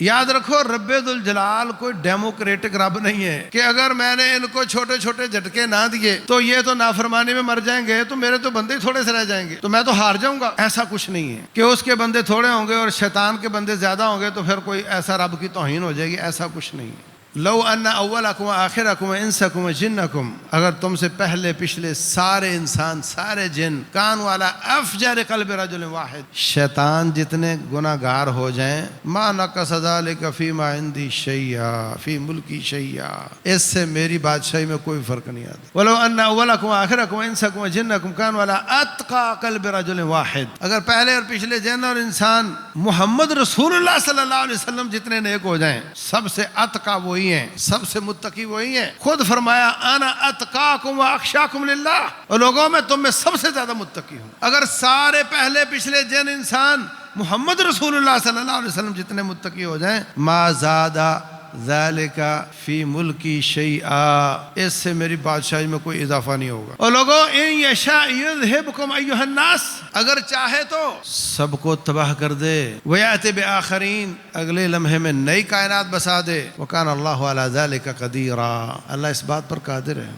یاد رکھو رب ذوالجلال کوئی ڈیموکریٹک رب نہیں ہے کہ اگر میں نے ان کو چھوٹے چھوٹے جھٹکے نہ دیے تو یہ تو نافرمانی میں مر جائیں گے، تو میرے تو بندے تھوڑے سے رہ جائیں گے، تو میں تو ہار جاؤں گا۔ ایسا کچھ نہیں ہے کہ اس کے بندے تھوڑے ہوں گے اور شیطان کے بندے زیادہ ہوں گے تو پھر کوئی ایسا رب کی توہین ہو جائے گی، ایسا کچھ نہیں ہے۔ لو ان اولکم آخرکم انسکم جنکم، اگر تم سے پہلے پچھلے سارے انسان سارے جن کان والا افجر قلب رجل واحد، شیطان جتنے گناہ گار ہو جائیں، ما نقص ذلک فیما عندی شیئا فی ملکی شیئا، اس سے میری بادشاہی میں کوئی فرق نہیں آتا۔ ولو ان اولکم آخرکم انسکم جنکم کان والا اتقى قلب رجل واحد، اگر پہلے اور پچھلے جن اور انسان محمد رسول اللہ صلی اللہ علیہ وسلم جتنے نیک ہو جائیں، سب سے اتقى وہی ہیں، سب سے متقی وہی ہیں۔ خود فرمایا انا اتقاکم واخشاکم للہ، اور لوگوں میں تم میں سب سے زیادہ متقی ہوں۔ اگر سارے پہلے پچھلے جن انسان محمد رسول اللہ صلی اللہ علیہ وسلم جتنے متقی ہو جائیں، ما زادہ ذالک فی ملکی شیئا، اس سے میری بادشاہی میں کوئی اضافہ نہیں ہوگا۔ اور لوگوں ان یشاء یذہبکم ایھا الناس، اگر چاہے تو سب کو تباہ کر دے، ویأتی بآخرین، اگلے لمحے میں نئی کائنات بسا دے، وکان اللہ علی ذالک قدیرا، اللہ اس بات پر قادر ہے۔